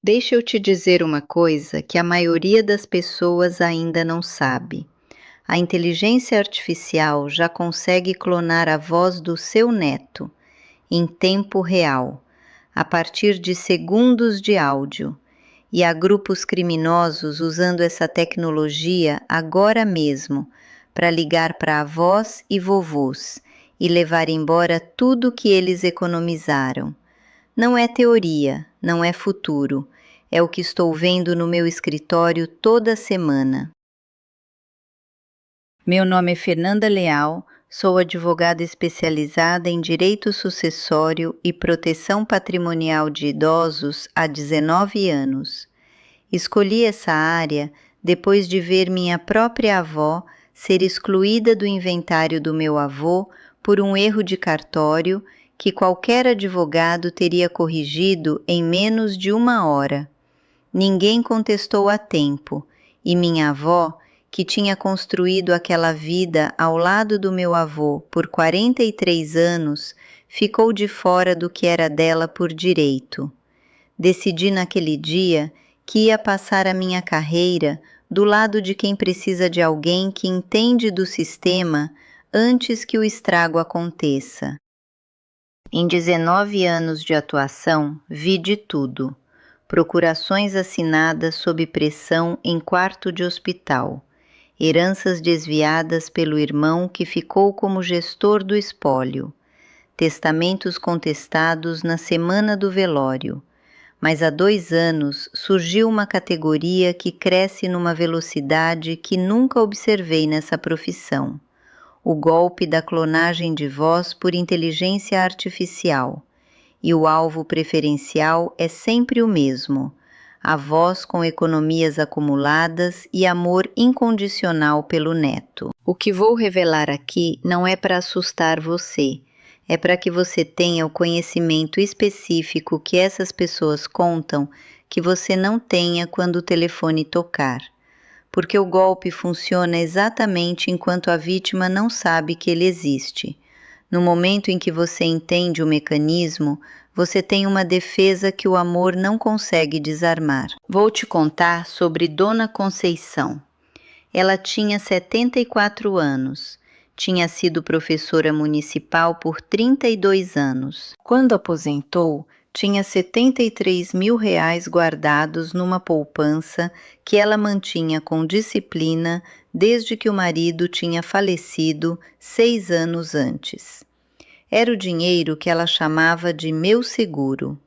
Deixa eu te dizer uma coisa que a maioria das pessoas ainda não sabe. A inteligência artificial já consegue clonar a voz do seu neto, em tempo real, a partir de segundos de áudio. E há grupos criminosos usando essa tecnologia agora mesmo para ligar para avós e vovôs e levar embora tudo que eles economizaram. Não é teoria, não é futuro. É o que estou vendo no meu escritório toda semana. Meu nome é Fernanda Leal, sou advogada especializada em direito sucessório e proteção patrimonial de idosos há 19 anos. Escolhi essa área depois de ver minha própria avó ser excluída do inventário do meu avô por um erro de cartório que qualquer advogado teria corrigido em menos de 1 hora. Ninguém contestou a tempo, e minha avó, que tinha construído aquela vida ao lado do meu avô por 43 anos, ficou de fora do que era dela por direito. Decidi naquele dia que ia passar a minha carreira do lado de quem precisa de alguém que entende do sistema antes que o estrago aconteça. Em 19 anos de atuação, vi de tudo. Procurações assinadas sob pressão em quarto de hospital, heranças desviadas pelo irmão que ficou como gestor do espólio, testamentos contestados na semana do velório. Mas há 2 anos surgiu uma categoria que cresce numa velocidade que nunca observei nessa profissão: o golpe da clonagem de voz por inteligência artificial. E o alvo preferencial é sempre o mesmo: a voz com economias acumuladas e amor incondicional pelo neto. O que vou revelar aqui não é para assustar você, é para que você tenha o conhecimento específico que essas pessoas contam que você não tenha quando o telefone tocar. Porque o golpe funciona exatamente enquanto a vítima não sabe que ele existe. No momento em que você entende o mecanismo, você tem uma defesa que o amor não consegue desarmar. Vou te contar sobre Dona Conceição. Ela tinha 74 anos. Tinha sido professora municipal por 32 anos. Quando aposentou, tinha R$ 73 mil guardados numa poupança que ela mantinha com disciplina desde que o marido tinha falecido 6 anos antes. Era o dinheiro que ela chamava de meu seguro,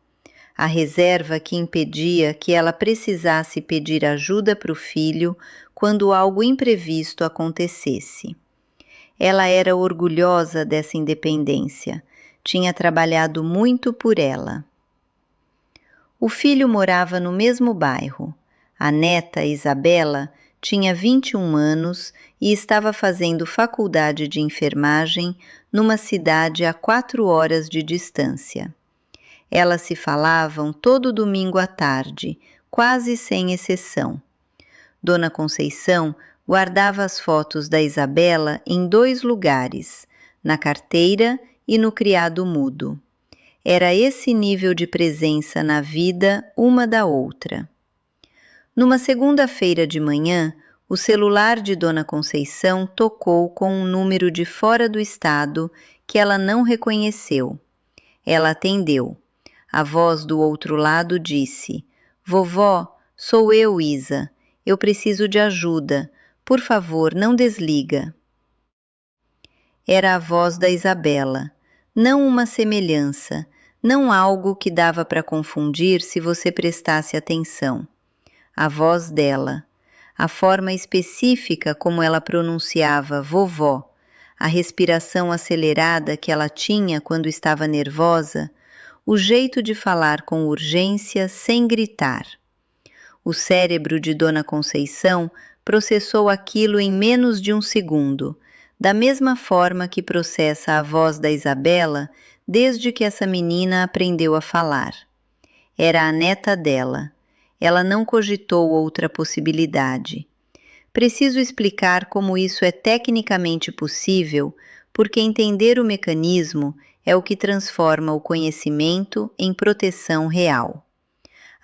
a reserva que impedia que ela precisasse pedir ajuda para o filho quando algo imprevisto acontecesse. Ela era orgulhosa dessa independência, tinha trabalhado muito por ela. O filho morava no mesmo bairro. A neta, Isabela, tinha 21 anos e estava fazendo faculdade de enfermagem numa cidade a 4 horas de distância. Elas se falavam todo domingo à tarde, quase sem exceção. Dona Conceição guardava as fotos da Isabela em 2 lugares, na carteira e no criado mudo. Era esse nível de presença na vida uma da outra. Numa segunda-feira de manhã, o celular de Dona Conceição tocou com um número de fora do estado que ela não reconheceu. Ela atendeu. A voz do outro lado disse: "Vovó, sou eu, Isa. Eu preciso de ajuda. Por favor, não desliga." Era a voz da Isabela, não uma semelhança, não algo que dava para confundir se você prestasse atenção. A voz dela, a forma específica como ela pronunciava vovó, a respiração acelerada que ela tinha quando estava nervosa, o jeito de falar com urgência sem gritar. O cérebro de Dona Conceição processou aquilo em menos de 1 segundo, da mesma forma que processa a voz da Isabela desde que essa menina aprendeu a falar. Era a neta dela. Ela não cogitou outra possibilidade. Preciso explicar como isso é tecnicamente possível, porque entender o mecanismo é o que transforma o conhecimento em proteção real.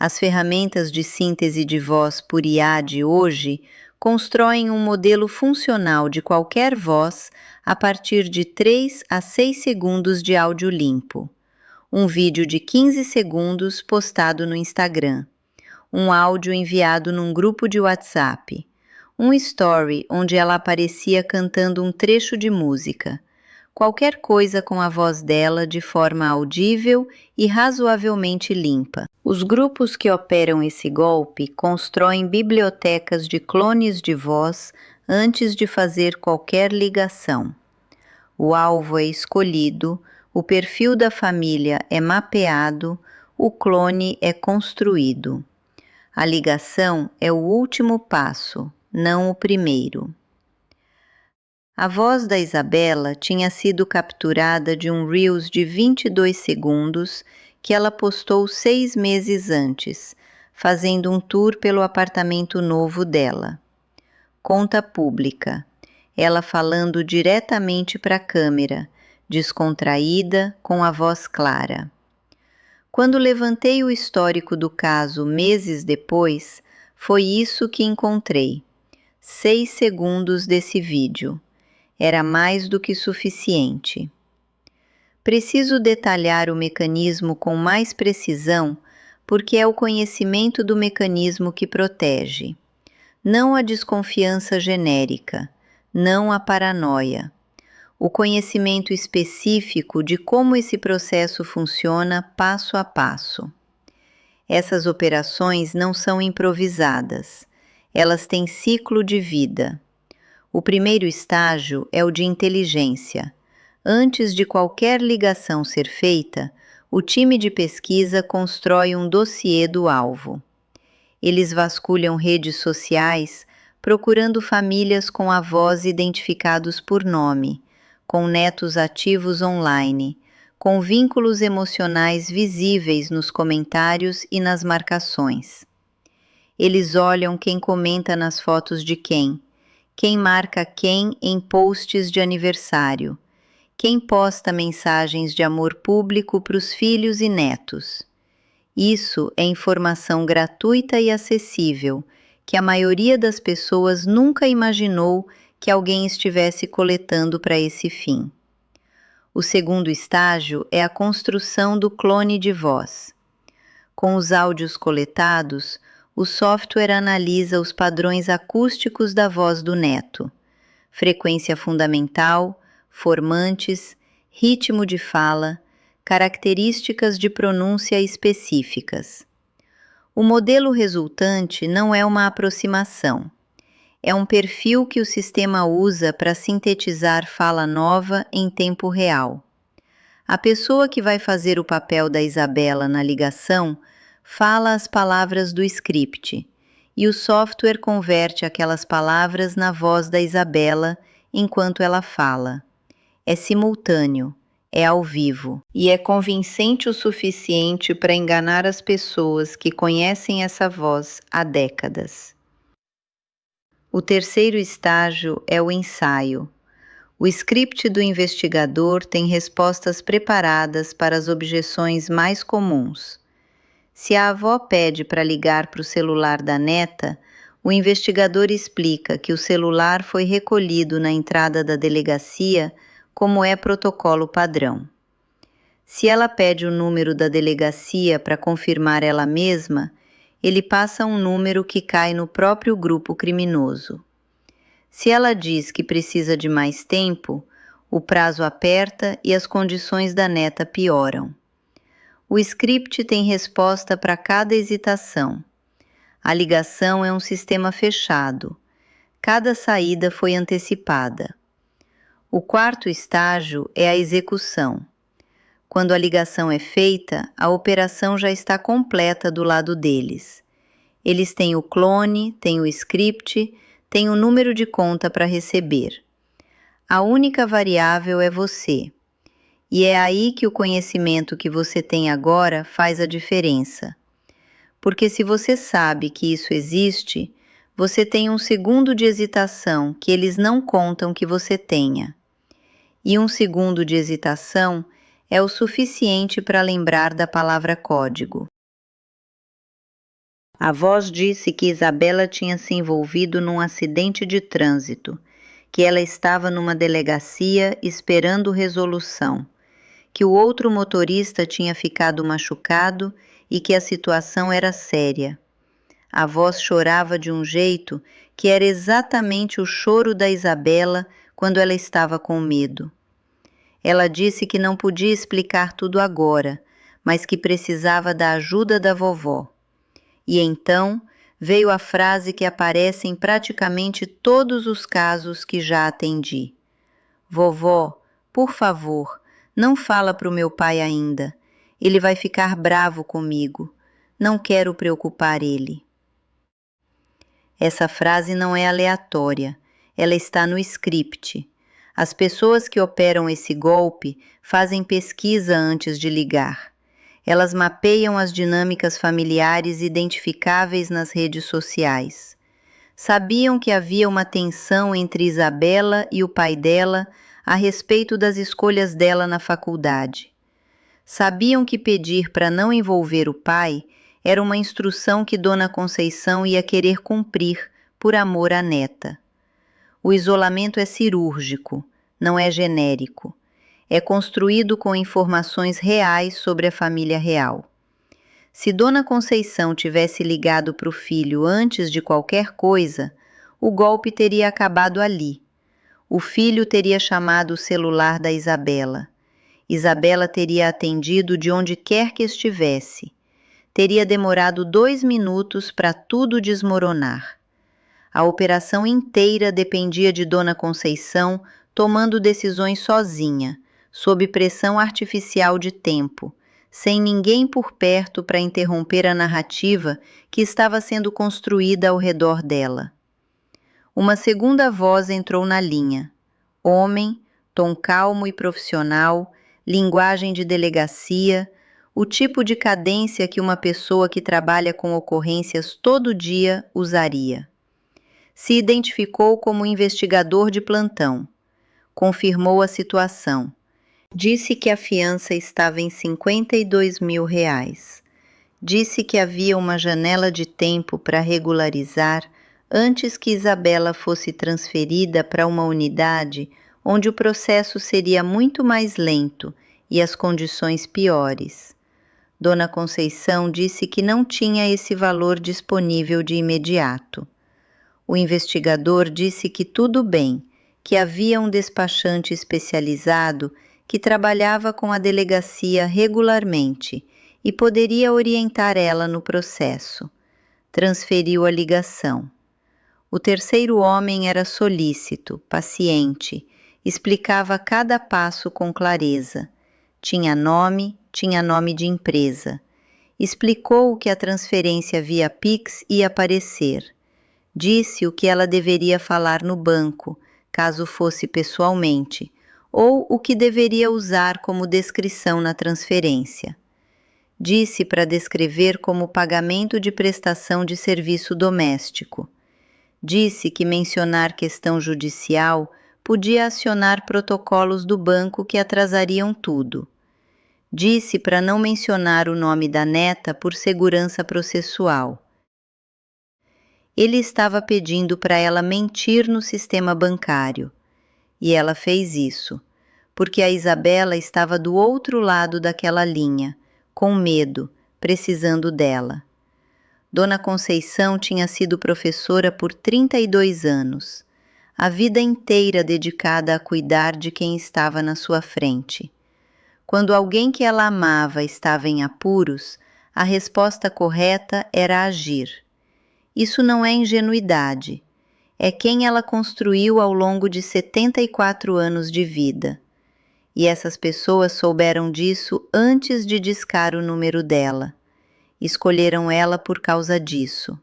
As ferramentas de síntese de voz por IA de hoje constroem um modelo funcional de qualquer voz a partir de 3 a 6 segundos de áudio limpo, um vídeo de 15 segundos postado no Instagram, um áudio enviado num grupo de WhatsApp, um story onde ela aparecia cantando um trecho de música, qualquer coisa com a voz dela de forma audível e razoavelmente limpa. Os grupos que operam esse golpe constroem bibliotecas de clones de voz antes de fazer qualquer ligação. O alvo é escolhido, o perfil da família é mapeado, o clone é construído. A ligação é o último passo, não o primeiro. A voz da Isabela tinha sido capturada de um Reels de 22 segundos que ela postou 6 meses antes, fazendo um tour pelo apartamento novo dela. Conta pública. Ela falando diretamente para a câmera, descontraída, com a voz clara. Quando levantei o histórico do caso meses depois, foi isso que encontrei. 6 segundos desse vídeo. Era mais do que suficiente. Preciso detalhar o mecanismo com mais precisão, porque é o conhecimento do mecanismo que protege. Não a desconfiança genérica, não a paranoia. O conhecimento específico de como esse processo funciona passo a passo. Essas operações não são improvisadas. Elas têm ciclo de vida. O primeiro estágio é o de inteligência. Antes de qualquer ligação ser feita, o time de pesquisa constrói um dossiê do alvo. Eles vasculham redes sociais, procurando famílias com avós identificados por nome, com netos ativos online, com vínculos emocionais visíveis nos comentários e nas marcações. Eles olham quem comenta nas fotos de quem marca quem em posts de aniversário, quem posta mensagens de amor público para os filhos e netos. Isso é informação gratuita e acessível, que a maioria das pessoas nunca imaginou que alguém estivesse coletando para esse fim. O segundo estágio é a construção do clone de voz. Com os áudios coletados, o software analisa os padrões acústicos da voz do neto, frequência fundamental, formantes, ritmo de fala, características de pronúncia específicas. O modelo resultante não é uma aproximação. É um perfil que o sistema usa para sintetizar fala nova em tempo real. A pessoa que vai fazer o papel da Isabela na ligação fala as palavras do script, e o software converte aquelas palavras na voz da Isabela enquanto ela fala. É simultâneo, é ao vivo, e é convincente o suficiente para enganar as pessoas que conhecem essa voz há décadas. O terceiro estágio é o ensaio. O script do investigador tem respostas preparadas para as objeções mais comuns. Se a avó pede para ligar para o celular da neta, o investigador explica que o celular foi recolhido na entrada da delegacia, como é protocolo padrão. Se ela pede o número da delegacia para confirmar ela mesma, ele passa um número que cai no próprio grupo criminoso. Se ela diz que precisa de mais tempo, o prazo aperta e as condições da neta pioram. O script tem resposta para cada hesitação. A ligação é um sistema fechado. Cada saída foi antecipada. O quarto estágio é a execução. Quando a ligação é feita, a operação já está completa do lado deles. Eles têm o clone, têm o script, têm o número de conta para receber. A única variável é você. E é aí que o conhecimento que você tem agora faz a diferença. Porque se você sabe que isso existe, você tem um segundo de hesitação que eles não contam que você tenha. E um segundo de hesitação é o suficiente para lembrar da palavra código. A voz disse que Isabela tinha se envolvido num acidente de trânsito, que ela estava numa delegacia esperando resolução, que o outro motorista tinha ficado machucado e que a situação era séria. A voz chorava de um jeito que era exatamente o choro da Isabela quando ela estava com medo. Ela disse que não podia explicar tudo agora, mas que precisava da ajuda da vovó. E então veio a frase que aparece em praticamente todos os casos que já atendi. Vovó, por favor, não fala para o meu pai ainda. Ele vai ficar bravo comigo. Não quero preocupar ele. Essa frase não é aleatória. Ela está no script. As pessoas que operam esse golpe fazem pesquisa antes de ligar. Elas mapeiam as dinâmicas familiares identificáveis nas redes sociais. Sabiam que havia uma tensão entre Isabela e o pai dela a respeito das escolhas dela na faculdade. Sabiam que pedir para não envolver o pai era uma instrução que Dona Conceição ia querer cumprir por amor à neta. O isolamento é cirúrgico, não é genérico. É construído com informações reais sobre a família real. Se Dona Conceição tivesse ligado para o filho antes de qualquer coisa, o golpe teria acabado ali. O filho teria chamado o celular da Isabela. Isabela teria atendido de onde quer que estivesse. Teria demorado 2 minutos para tudo desmoronar. A operação inteira dependia de Dona Conceição tomando decisões sozinha, sob pressão artificial de tempo, sem ninguém por perto para interromper a narrativa que estava sendo construída ao redor dela. Uma segunda voz entrou na linha. Homem, tom calmo e profissional, linguagem de delegacia, o tipo de cadência que uma pessoa que trabalha com ocorrências todo dia usaria. Se identificou como investigador de plantão. Confirmou a situação. Disse que a fiança estava em R$52 mil. Disse que havia uma janela de tempo para regularizar antes que Isabela fosse transferida para uma unidade onde o processo seria muito mais lento e as condições piores. Dona Conceição disse que não tinha esse valor disponível de imediato. O investigador disse que tudo bem, que havia um despachante especializado que trabalhava com a delegacia regularmente e poderia orientar ela no processo. Transferiu a ligação. O terceiro homem era solícito, paciente, explicava cada passo com clareza. Tinha nome de empresa. Explicou que a transferência via Pix ia aparecer. Disse o que ela deveria falar no banco, caso fosse pessoalmente, ou o que deveria usar como descrição na transferência. Disse para descrever como pagamento de prestação de serviço doméstico. Disse que mencionar questão judicial podia acionar protocolos do banco que atrasariam tudo. Disse para não mencionar o nome da neta por segurança processual. Ele estava pedindo para ela mentir no sistema bancário. E ela fez isso, porque a Isabela estava do outro lado daquela linha, com medo, precisando dela. Dona Conceição tinha sido professora por 32 anos, a vida inteira dedicada a cuidar de quem estava na sua frente. Quando alguém que ela amava estava em apuros, a resposta correta era agir. Isso não é ingenuidade, é quem ela construiu ao longo de 74 anos de vida. E essas pessoas souberam disso antes de discar o número dela. Escolheram ela por causa disso.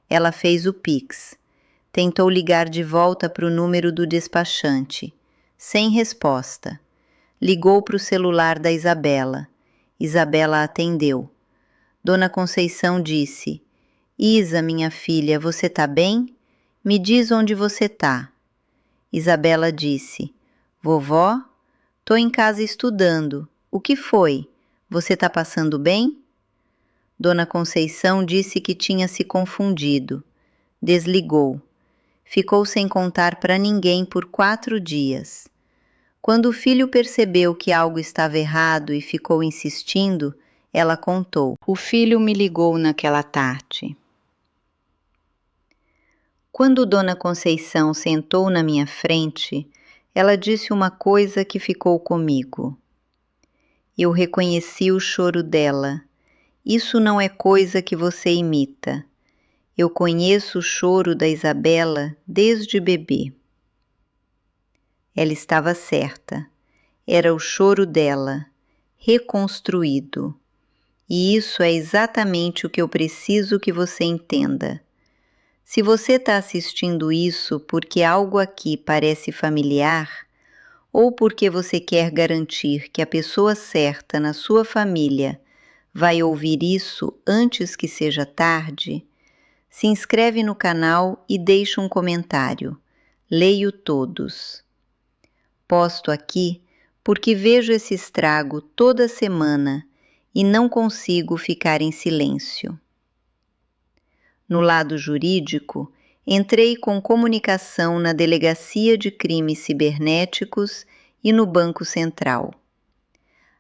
Ela fez o Pix. Tentou ligar de volta para o número do despachante. Sem resposta. Ligou para o celular da Isabela. Isabela atendeu. Dona Conceição disse: Isa, minha filha, você tá bem? Me diz onde você tá. Isabela disse: Vovó, tô em casa estudando. O que foi? Você tá passando bem? Dona Conceição disse que tinha se confundido. Desligou. Ficou sem contar para ninguém por 4 dias. Quando o filho percebeu que algo estava errado e ficou insistindo, ela contou. O filho me ligou naquela tarde. Quando Dona Conceição sentou na minha frente, ela disse uma coisa que ficou comigo. Eu reconheci o choro dela. Isso não é coisa que você imita. Eu conheço o choro da Isabela desde bebê. Ela estava certa. Era o choro dela, reconstruído. E isso é exatamente o que eu preciso que você entenda. Se você está assistindo isso porque algo aqui parece familiar, ou porque você quer garantir que a pessoa certa na sua família vai ouvir isso antes que seja tarde, se inscreve no canal e deixa um comentário. Leio todos. Posto aqui porque vejo esse estrago toda semana e não consigo ficar em silêncio. No lado jurídico, entrei com comunicação na Delegacia de Crimes Cibernéticos e no Banco Central.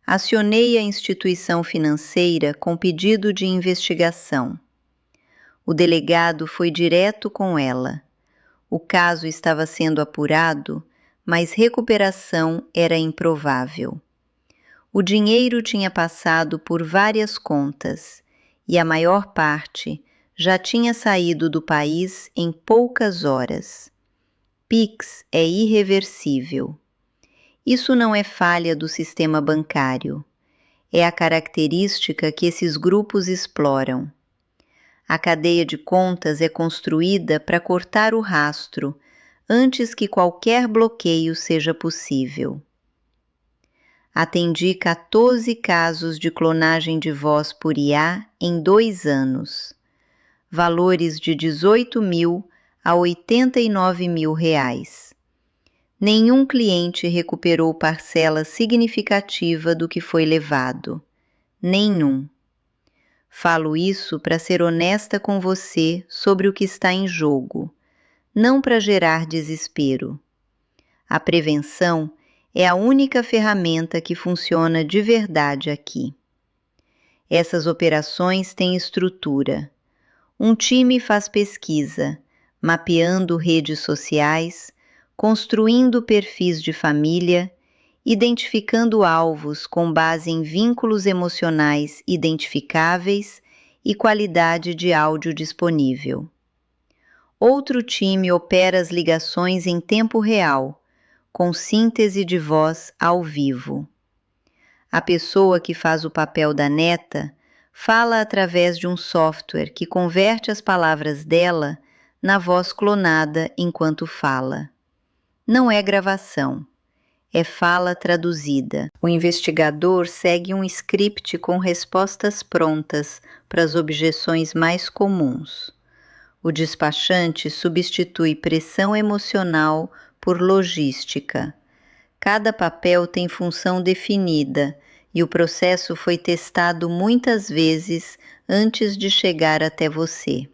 Acionei a instituição financeira com pedido de investigação. O delegado foi direto com ela. O caso estava sendo apurado, mas recuperação era improvável. O dinheiro tinha passado por várias contas e a maior parte já tinha saído do país em poucas horas. Pix é irreversível. Isso não é falha do sistema bancário. É a característica que esses grupos exploram. A cadeia de contas é construída para cortar o rastro antes que qualquer bloqueio seja possível. Atendi 14 casos de clonagem de voz por IA em 2 anos. Valores de 18 mil a 89 mil reais. Nenhum cliente recuperou parcela significativa do que foi levado. Nenhum. Falo isso para ser honesta com você sobre o que está em jogo, não para gerar desespero. A prevenção é a única ferramenta que funciona de verdade aqui. Essas operações têm estrutura. Um time faz pesquisa, mapeando redes sociais, construindo perfis de família, identificando alvos com base em vínculos emocionais identificáveis e qualidade de áudio disponível. Outro time opera as ligações em tempo real, com síntese de voz ao vivo. A pessoa que faz o papel da neta fala através de um software que converte as palavras dela na voz clonada enquanto fala. Não é gravação, é fala traduzida. O investigador segue um script com respostas prontas para as objeções mais comuns. O despachante substitui pressão emocional por logística. Cada papel tem função definida e o processo foi testado muitas vezes antes de chegar até você.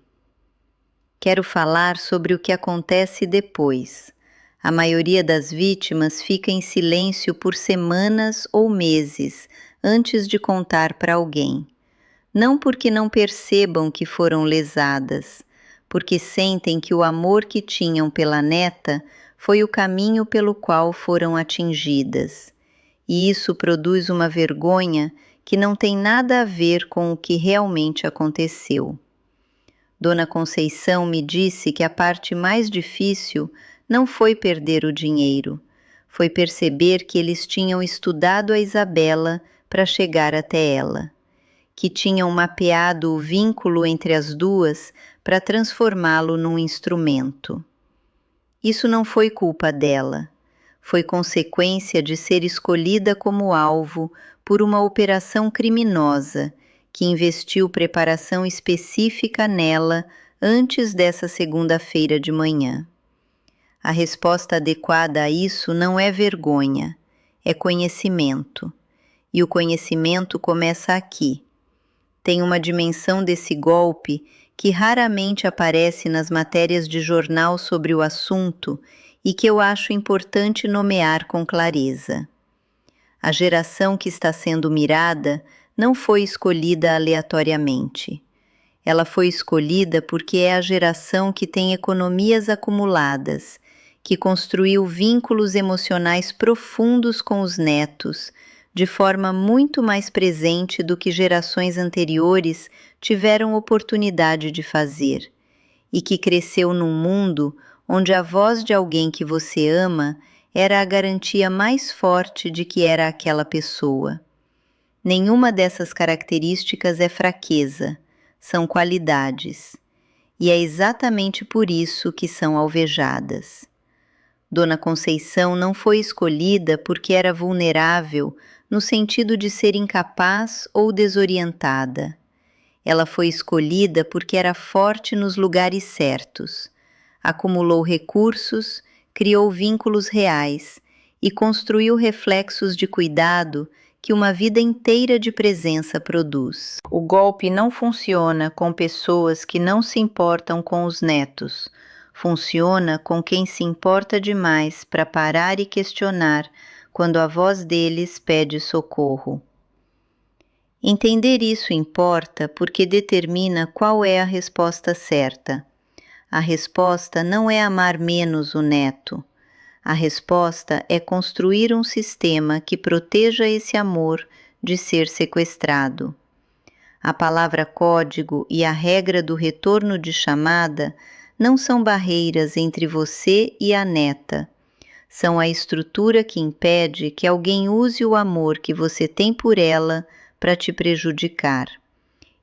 Quero falar sobre o que acontece depois. A maioria das vítimas fica em silêncio por semanas ou meses antes de contar para alguém. Não porque não percebam que foram lesadas, porque sentem que o amor que tinham pela neta foi o caminho pelo qual foram atingidas. E isso produz uma vergonha que não tem nada a ver com o que realmente aconteceu. Dona Conceição me disse que a parte mais difícil não foi perder o dinheiro, foi perceber que eles tinham estudado a Isabela para chegar até ela, que tinham mapeado o vínculo entre as duas para transformá-lo num instrumento. Isso não foi culpa dela, foi consequência de ser escolhida como alvo por uma operação criminosa que investiu preparação específica nela antes dessa segunda-feira de manhã. A resposta adequada a isso não é vergonha, é conhecimento. E o conhecimento começa aqui. Tem uma dimensão desse golpe que raramente aparece nas matérias de jornal sobre o assunto e que eu acho importante nomear com clareza. A geração que está sendo mirada não foi escolhida aleatoriamente. Ela foi escolhida porque é a geração que tem economias acumuladas, que construiu vínculos emocionais profundos com os netos, de forma muito mais presente do que gerações anteriores tiveram oportunidade de fazer, e que cresceu num mundo onde a voz de alguém que você ama era a garantia mais forte de que era aquela pessoa. Nenhuma dessas características é fraqueza, são qualidades, e é exatamente por isso que são alvejadas. Dona Conceição não foi escolhida porque era vulnerável no sentido de ser incapaz ou desorientada. Ela foi escolhida porque era forte nos lugares certos, acumulou recursos, criou vínculos reais e construiu reflexos de cuidado que uma vida inteira de presença produz. O golpe não funciona com pessoas que não se importam com os netos. Funciona com quem se importa demais para parar e questionar quando a voz deles pede socorro. Entender isso importa porque determina qual é a resposta certa. A resposta não é amar menos o neto. A resposta é construir um sistema que proteja esse amor de ser sequestrado. A palavra código e a regra do retorno de chamada não são barreiras entre você e a neta. São a estrutura que impede que alguém use o amor que você tem por ela para te prejudicar.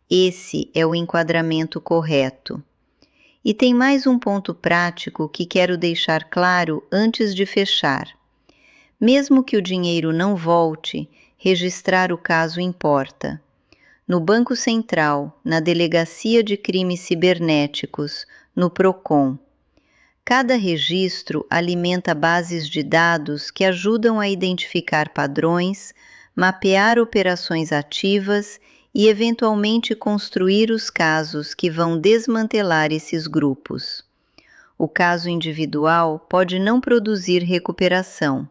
Esse é o enquadramento correto. E tem mais um ponto prático que quero deixar claro antes de fechar. Mesmo que o dinheiro não volte, registrar o caso importa. No Banco Central, na Delegacia de Crimes Cibernéticos, no PROCON. Cada registro alimenta bases de dados que ajudam a identificar padrões, mapear operações ativas e eventualmente construir os casos que vão desmantelar esses grupos. O caso individual pode não produzir recuperação,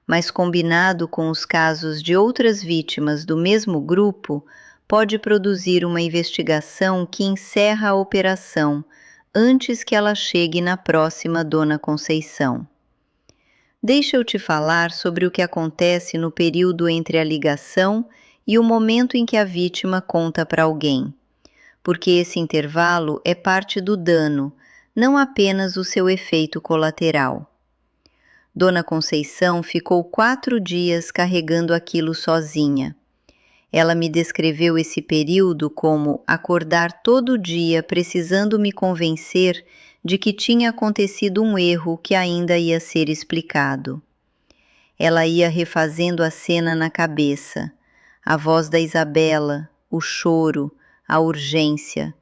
mas combinado com os casos de outras vítimas do mesmo grupo, pode produzir uma investigação que encerra a operação antes que ela chegue na próxima Dona Conceição. Deixa eu te falar sobre o que acontece no período entre a ligação e o momento em que a vítima conta para alguém, porque esse intervalo é parte do dano, não apenas o seu efeito colateral. Dona Conceição ficou 4 dias carregando aquilo sozinha. Ela me descreveu esse período como acordar todo dia precisando me convencer de que tinha acontecido um erro que ainda ia ser explicado. Ela ia refazendo a cena na cabeça, a voz da Isabela, o choro, a urgência,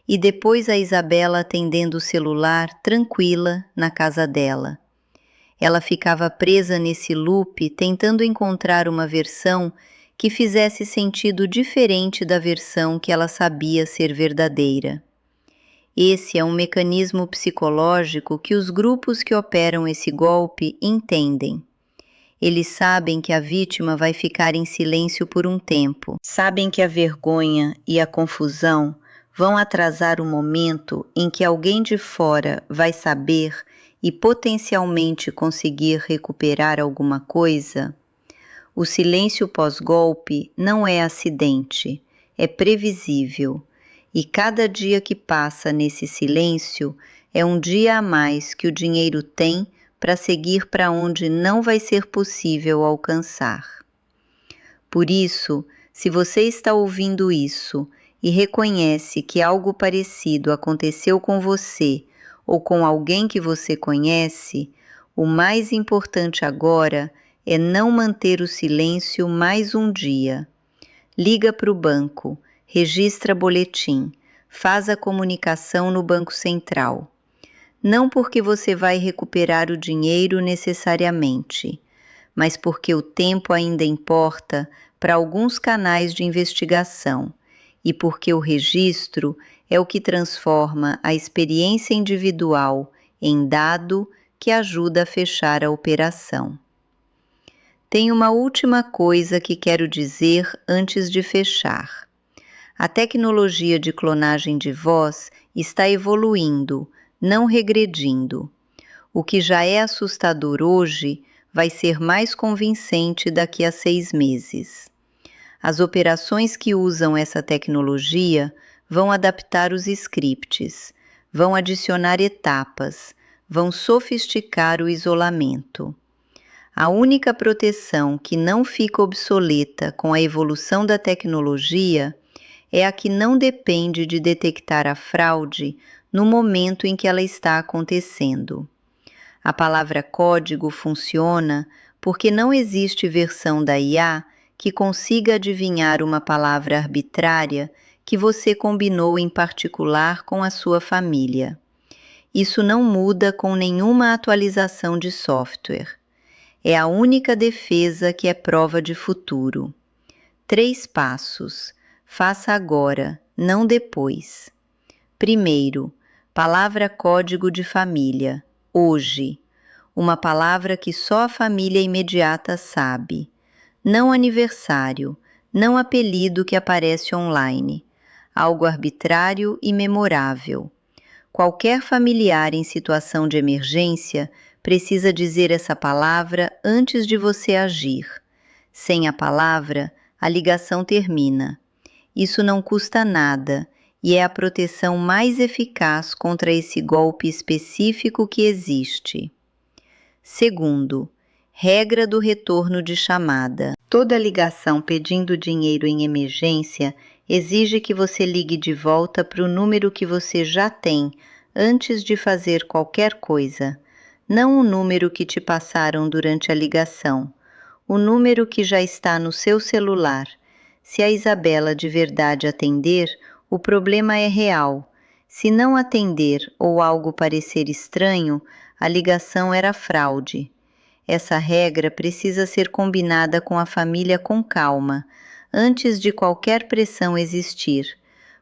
e depois a Isabela atendendo o celular tranquila na casa dela. Ela ficava presa nesse loop tentando encontrar uma versão que fizesse sentido diferente da versão que ela sabia ser verdadeira. Esse é um mecanismo psicológico que os grupos que operam esse golpe entendem. Eles sabem que a vítima vai ficar em silêncio por um tempo. Sabem que a vergonha e a confusão vão atrasar o momento em que alguém de fora vai saber e potencialmente conseguir recuperar alguma coisa. O silêncio pós-golpe não é acidente, é previsível. E cada dia que passa nesse silêncio é um dia a mais que o dinheiro tem para seguir para onde não vai ser possível alcançar. Por isso, se você está ouvindo isso e reconhece que algo parecido aconteceu com você ou com alguém que você conhece, o mais importante agora é não manter o silêncio mais um dia. Liga para o banco, registra boletim, faz a comunicação no Banco Central. Não porque você vai recuperar o dinheiro necessariamente, mas porque o tempo ainda importa para alguns canais de investigação e porque o registro é o que transforma a experiência individual em dado que ajuda a fechar a operação. Tem uma última coisa que quero dizer antes de fechar. A tecnologia de clonagem de voz está evoluindo, não regredindo. O que já é assustador hoje vai ser mais convincente daqui a 6 meses. As operações que usam essa tecnologia vão adaptar os scripts, vão adicionar etapas, vão sofisticar o isolamento. A única proteção que não fica obsoleta com a evolução da tecnologia é a que não depende de detectar a fraude no momento em que ela está acontecendo. A palavra código funciona porque não existe versão da IA que consiga adivinhar uma palavra arbitrária que você combinou em particular com a sua família. Isso não muda com nenhuma atualização de software. É a única defesa que é prova de futuro. 3 passos. Faça agora, não depois. Primeiro, palavra código de família. Hoje. Uma palavra que só a família imediata sabe. Não aniversário, não apelido que aparece online. Algo arbitrário e memorável. Qualquer familiar em situação de emergência precisa dizer essa palavra antes de você agir. Sem a palavra, a ligação termina. Isso não custa nada e é a proteção mais eficaz contra esse golpe específico que existe. Segundo, regra do retorno de chamada. Toda ligação pedindo dinheiro em emergência exige que você ligue de volta para o número que você já tem antes de fazer qualquer coisa. Não o número que te passaram durante a ligação, o número que já está no seu celular. Se a Isabela de verdade atender, o problema é real. Se não atender ou algo parecer estranho, a ligação era fraude. Essa regra precisa ser combinada com a família com calma, antes de qualquer pressão existir,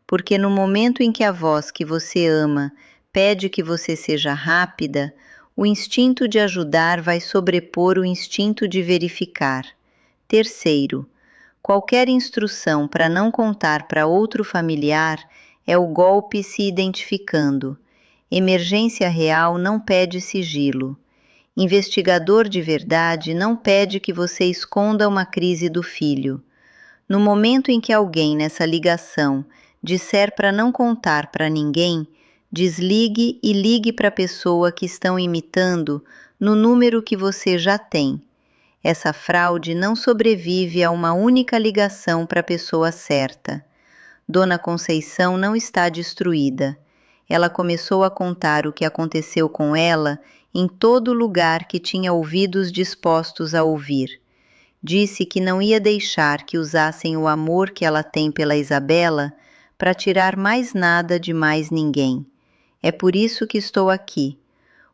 porque no momento em que a voz que você ama pede que você seja rápida, o instinto de ajudar vai sobrepor o instinto de verificar. Terceiro, qualquer instrução para não contar para outro familiar é o golpe se identificando. Emergência real não pede sigilo. Investigador de verdade não pede que você esconda uma crise do filho. No momento em que alguém nessa ligação disser para não contar para ninguém, desligue e ligue para a pessoa que estão imitando no número que você já tem. Essa fraude não sobrevive a uma única ligação para a pessoa certa. Dona Conceição não está destruída. Ela começou a contar o que aconteceu com ela em todo lugar que tinha ouvidos dispostos a ouvir. Disse que não ia deixar que usassem o amor que ela tem pela Isabela para tirar mais nada de mais ninguém. É por isso que estou aqui.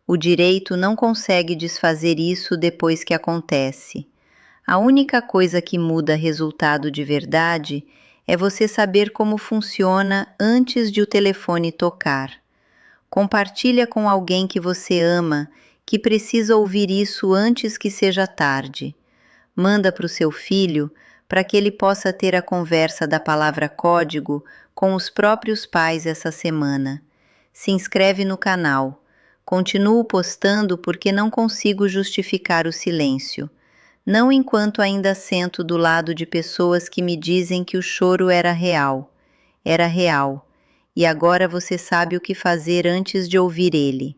O direito não consegue desfazer isso depois que acontece. A única coisa que muda resultado de verdade é você saber como funciona antes de o telefone tocar. Compartilha com alguém que você ama, que precisa ouvir isso antes que seja tarde. Manda para o seu filho para que ele possa ter a conversa da palavra código com os próprios pais essa semana. Se inscreve no canal. Continuo postando porque não consigo justificar o silêncio. Não enquanto ainda sento do lado de pessoas que me dizem que o choro era real. Era real. E agora você sabe o que fazer antes de ouvir ele.